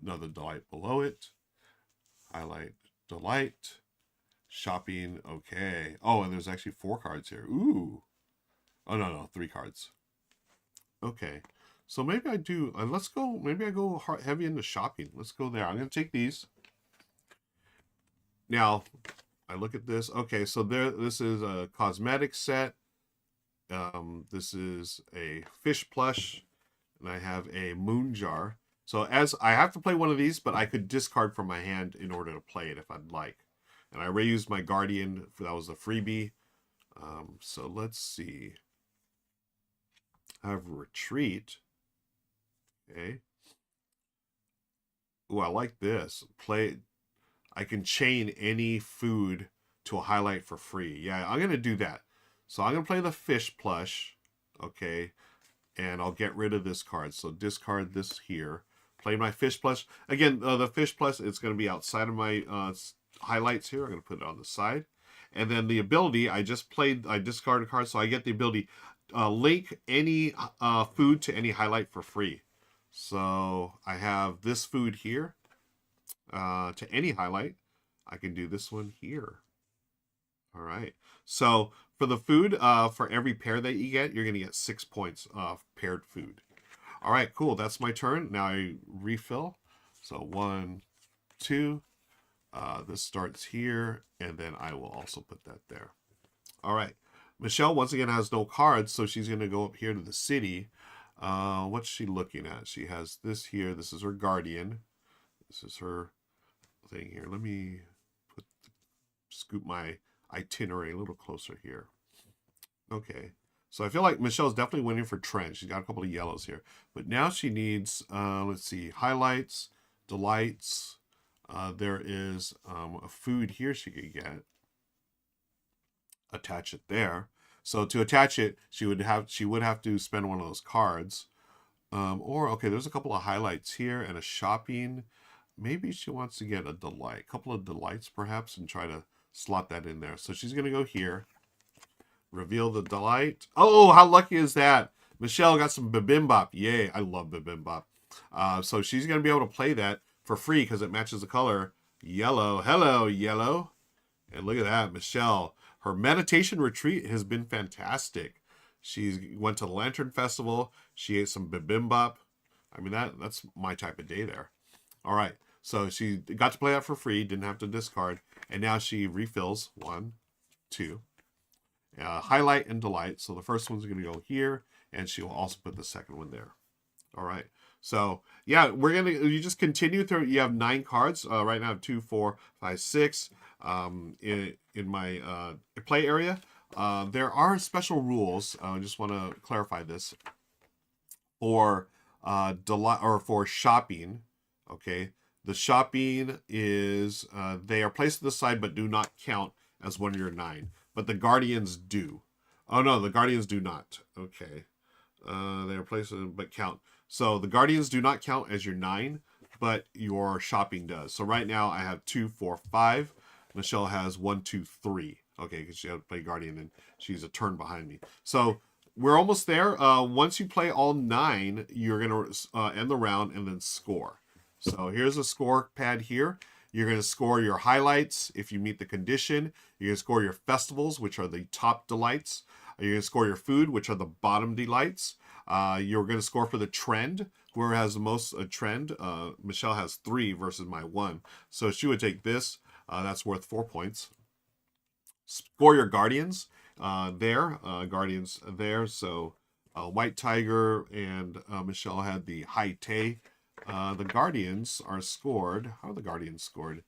another delight below it. Highlight, delight. Shopping, okay. Oh, and there's actually 4 cards here. Ooh. Oh, no, 3 cards. Okay. So maybe I do, let's go, maybe I go heavy into shopping. Let's go there. I'm going to take these. Now, I look at this. Okay, so this is a cosmetic set. This is a fish plush. And I have a moon jar. So as I have to play one of these, but I could discard from my hand in order to play it if I'd like. And I reused my guardian. That was a freebie. So let's see. I have retreat. Okay. Ooh, I like this. I can chain any food to a highlight for free. Yeah, I'm going to do that. So I'm going to play the fish plush. Okay. And I'll get rid of this card. So discard this here. Play my fish plush. Again, the fish plush, it's going to be outside of my highlights here. I'm going to put it on the side. And then the ability, I discarded a card. So I get the ability, link any food to any highlight for free. So I have this food here to any highlight. I can do this one here. All right. So for the food, for every pair that you get, you're going to get 6 points of paired food. All right, cool. That's my turn. Now I refill. So 1, 2. This starts here, and then I will also put that there. All right. Michelle, once again, has no cards, so she's going to go up here to the city. What's she looking at? She has this here. This is her guardian. This is her thing here. Let me scoop my itinerary a little closer here. Okay. So I feel like Michelle's definitely winning for Trent. She's got a couple of yellows here. But now she needs, let's see, highlights, delights. There is a food here she could get. Attach it there. So to attach it, she would have to spend one of those cards. Okay, there's a couple of highlights here and a shopping. Maybe she wants to get a delight, a couple of delights perhaps, and try to slot that in there. So she's going to go here. Reveal the delight. Oh, how lucky is that? Michelle got some bibimbap. Yay, I love bibimbap. So she's going to be able to play that for free because it matches the color yellow. Hello, yellow. And look at that, Michelle. Her meditation retreat has been fantastic. She went to the Lantern Festival. She ate some bibimbap. I mean, that's my type of day there. All right. So she got to play that for free. Didn't have to discard. And now she refills 1, 2. Highlight and delight. So the first one's going to go here. And she will also put the second one there. All right. So, yeah, you just continue through. You have 9 cards. Right now I have 2, 4, 5, 6 in my play area. There are special rules. I just want to clarify this for for shopping. Okay, the shopping is they are placed to the side but do not count as one of your 9. But the guardians do. Oh no, the guardians do not. Okay, they are placed but count. So the guardians do not count as your 9, but your shopping does. So right now I have 2, 4, 5. Michelle has 1, 2, 3. Okay, because she had to play guardian and she's a turn behind me. So we're almost there. Once you play all 9, you're going to end the round and then score. So here's a score pad here. You're going to score your highlights if you meet the condition. You're going to score your festivals, which are the top delights. You're going to score your food, which are the bottom delights. You're going to score for the trend. Whoever has the most trend, Michelle has 3 versus my 1. So she would take this. That's worth 4 points. Score your guardians guardians there. So White Tiger and Michelle had the high tay. The guardians are scored. How are the guardians scored?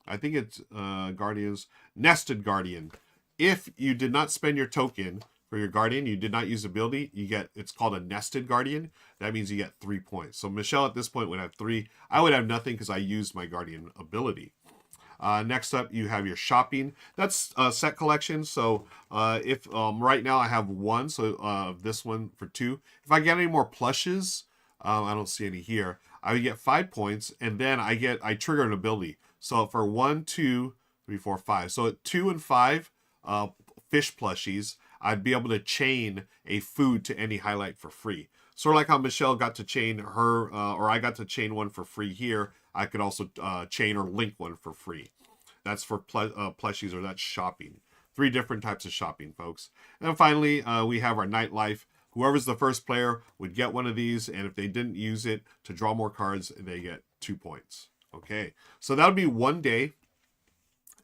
I think it's guardians nested guardian. If you did not spend your token for your guardian, you did not use ability, you get, it's called a nested guardian. That means you get 3 points. So Michelle at this point would have 3. I would have nothing because I used my guardian ability. Next up, you have your shopping. That's set collection. So if right now I have 1, so this one for 2. If I get any more plushes, I don't see any here. I would get 5 points, and then I trigger an ability. So for 1, 2, 3, 4, 5. So at 2 and 5 fish plushies, I'd be able to chain a food to any highlight for free. Sort of like how Michelle got to chain her, or I got to chain one for free here. I could also chain or link one for free. That's for plushies, or that's shopping. 3 different types of shopping, folks. And finally, we have our nightlife. Whoever's the first player would get one of these, and if they didn't use it to draw more cards, they get 2 points. Okay, so that would be 1 day,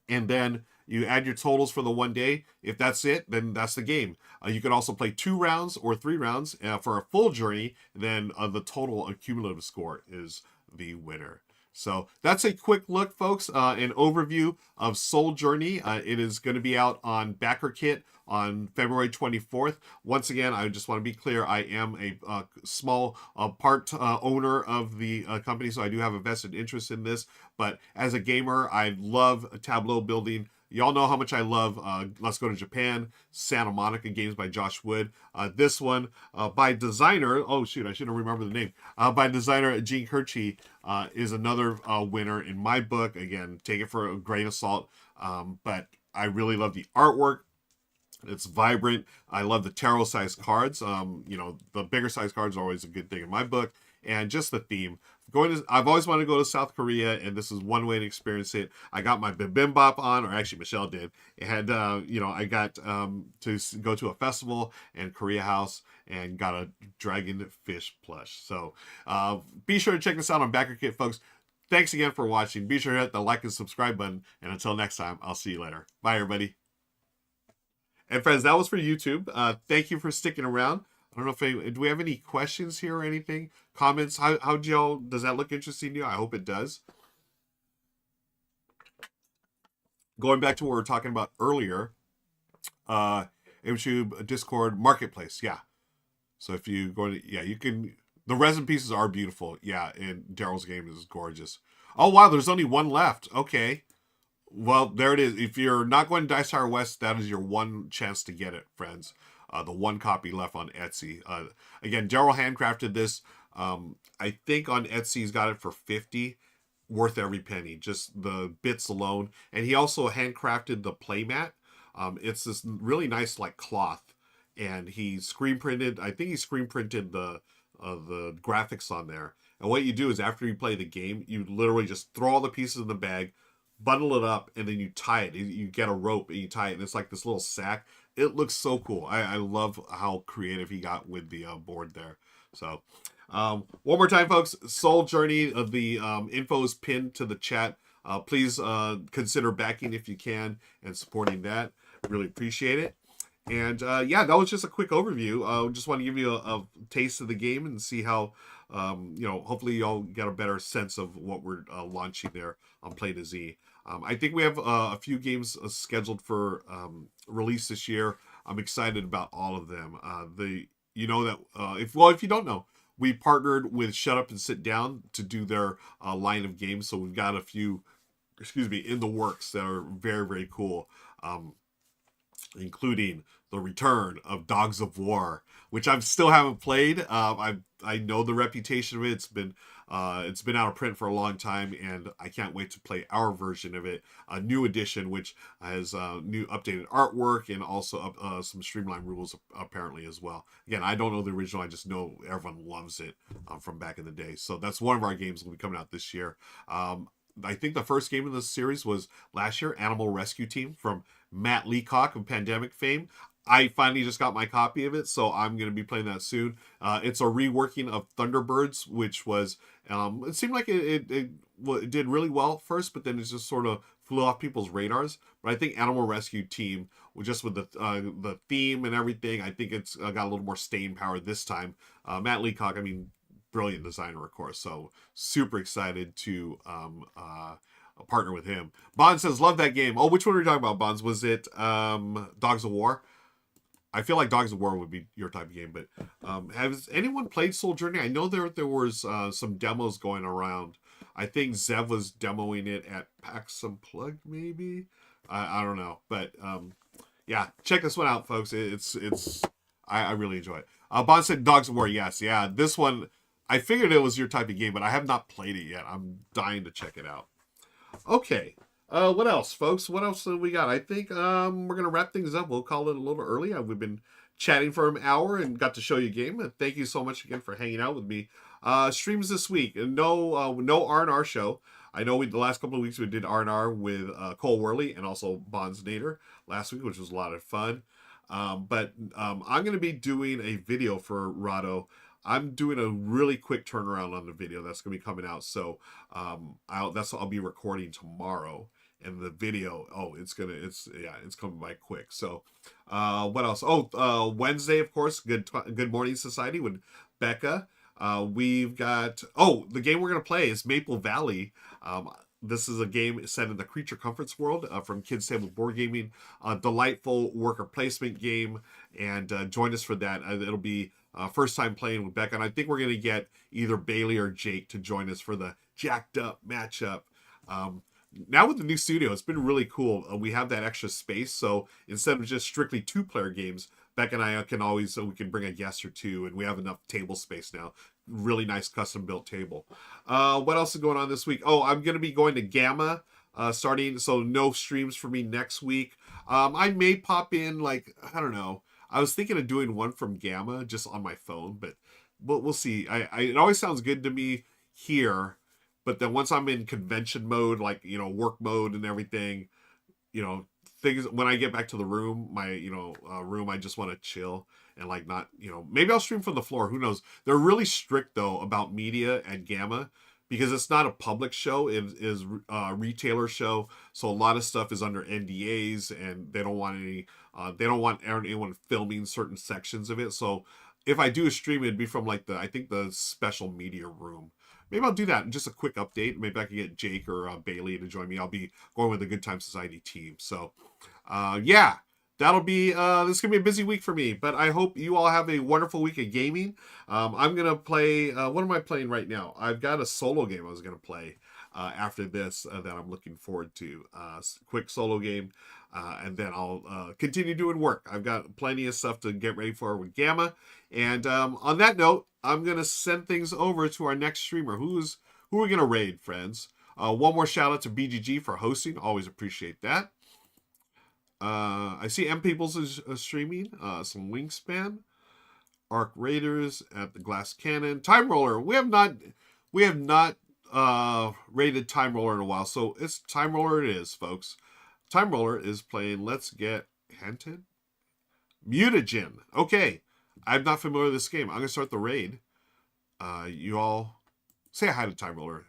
and then you add your totals for the 1 day. If that's it, then that's the game. You can also play 2 rounds or 3 rounds for a full journey. Then the total accumulative score is the winner. So that's a quick look, folks, an overview of Soul Journey. It is going to be out on Backerkit on February 24th. Once again, I just want to be clear, I am a small part owner of the company, so I do have a vested interest in this. But as a gamer, I love tableau building. Y'all know how much I love Let's Go to Japan, Santa Monica games by Josh Wood. This one by designer, oh shoot, I should have remembered the name. By designer Gene Kirchie is another winner in my book. Again, take it for a grain of salt. But I really love the artwork. It's vibrant. I love the tarot size cards. You know, the bigger size cards are always a good thing in my book. And just the theme. I've always wanted to go to South Korea, and this is one way to experience it. I got my bibimbap on, or actually Michelle did. And, you know, I got to go to a festival and Korea House and got a dragon fish plush. So be sure to check this out on Backerkit, folks. Thanks again for watching. Be sure to hit the like and subscribe button. And until next time, I'll see you later. Bye, everybody. And friends, that was for YouTube. Thank you for sticking around. I don't know if do we have any questions here or anything? Comments? How y'all, does that look interesting to you? I hope it does. Going back to what we were talking about earlier, YouTube, Discord, Marketplace, yeah. So if you go to, yeah, you can, the resin pieces are beautiful. Yeah, and Daryl's game is gorgeous. Oh, wow, there's only 1 left. Okay. Well, there it is. If you're not going to Dice Tower West, that is your 1 chance to get it, friends. The 1 copy left on Etsy. Again, Daryl handcrafted this. I think on Etsy he's got it for $50. Worth every penny, just the bits alone. And he also handcrafted the playmat. It's this really nice like cloth, and he screen printed. I think he screen printed the graphics on there. And what you do is after you play the game, you literally just throw all the pieces in the bag, bundle it up, and then you tie it. You get a rope and you tie it, and it's like this little sack. It looks so cool. I love how creative he got with the board there. So one more time, folks, Soul Journey, the info is pinned to the chat. Please consider backing if you can and supporting that. Really appreciate it. And yeah, that was just a quick overview. Just want to give you a taste of the game and see how, you know, hopefully y'all get a better sense of what we're launching there on Play to Z. I think we have a few games scheduled for release this year. I'm excited about all of them. The you know that if you don't know, we partnered with Shut Up and Sit Down to do their line of games. So we've got a few, excuse me, in the works that are very very cool. Um, Including the return of Dogs of War, which I still haven't played. I know the reputation of it. It's been out of print for a long time, and I can't wait to play our version of it, a new edition, which has new updated artwork and also some streamlined rules apparently as well. Again, I don't know the original. I just know everyone loves it from back in the day. So that's one of our games that will be coming out this year. I think the first game in this series was last year, Animal Rescue Team from Matt Leacock of Pandemic fame. I finally just got my copy of it, so I'm going to be playing that soon. It's a reworking of Thunderbirds, which was it seemed like it did really well at first, but then it just sort of flew off people's radars. But I think Animal Rescue Team, just with the theme and everything, I think it's got a little more staying power this time. Matt Leacock, I mean, brilliant designer, of course. So super excited to partner with him. Bond says, love that game. Oh, which one are you talking about, Bonds? Was it Dogs of War? I feel like Dogs of War would be your type of game, but has anyone played Soul Journey? I know there was some demos going around. I think Zev was demoing it at PAX Unplugged, maybe. I don't know, but yeah, check this one out, folks. I really enjoy it. Bond said Dogs of War. Yes, yeah. This one, I figured it was your type of game, but I have not played it yet. I'm dying to check it out. Okay. What else, folks? What else do we got? I think we're gonna wrap things up. We'll call it a little early. We've been chatting for an hour and got to show you a game. And thank you so much again for hanging out with me. Streams this week. No R&R show. I know the last couple of weeks we did R&R with Cole Worley and also Bonds Nader last week, which was a lot of fun. But I'm going to be doing a video for Rado. I'm doing a really quick turnaround on the video that's going to be coming out. So I'll be recording tomorrow. And the video, it's coming by quick. So what else? Wednesday, of course, Good Morning Society with Becca. We've got the game we're gonna play is Maple Valley. This is a game set in the Creature Comforts world from Kids Table Board Gaming. Delightful worker placement game, and join us for that. It'll be first time playing with Becca, and I think we're gonna get either Bailey or Jake to join us for the jacked up matchup. Now with the new studio, it's been really cool. We have that extra space, so instead of just strictly 2-player games, Beck and I we can bring a guest or two, and we have enough table space now. Really nice custom built table. What else is going on this week? I'm going to be going to Gamma starting, so no streams for me next week. I may pop in, I don't know. I was thinking of doing one from Gamma just on my phone, but we'll see. It always sounds good to me here. But then once I'm in convention mode, work mode and everything, things, when I get back to the room, my, room, I just want to chill and not, maybe I'll stream from the floor. Who knows? They're really strict though about media at Gamma because it's not a public show. It is a retailer show. So a lot of stuff is under NDAs and they don't want anyone filming certain sections of it. So if I do a stream, it'd be from the special media room. Maybe I'll do that. Just a quick update. Maybe I can get Jake or Bailey to join me. I'll be going with the Good Time Society team. So, yeah, that'll be, this is going to be a busy week for me. But I hope you all have a wonderful week of gaming. I'm going to play, what am I playing right now? I've got a solo game I was going to play after this that I'm looking forward to. Quick solo game. And then I'll continue doing work. I've got plenty of stuff to get ready for with Gamma. And on that note, I'm going to send things over to our next streamer. Who are we going to raid, friends? One more shout out to BGG for hosting. Always appreciate that. I see M Peoples is streaming. Some Wingspan. Arc Raiders at the Glass Cannon. Time Roller. We have not rated Time Roller in a while. So it's Time Roller it is, folks. Time Roller is playing Let's Get Hented. Mutagen. Okay. I'm not familiar with this game. I'm going to start the raid. You all say hi to Time Roller.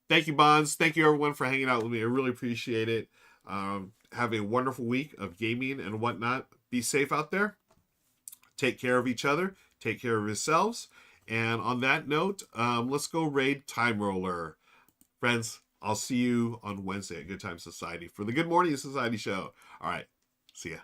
Thank you, Bonds. Thank you, everyone, for hanging out with me. I really appreciate it. Have a wonderful week of gaming and whatnot. Be safe out there. Take care of each other. Take care of yourselves. And on that note, let's go raid Time Roller. Friends, I'll see you on Wednesday at Good Time Society for the Good Morning Society show. All right. See ya.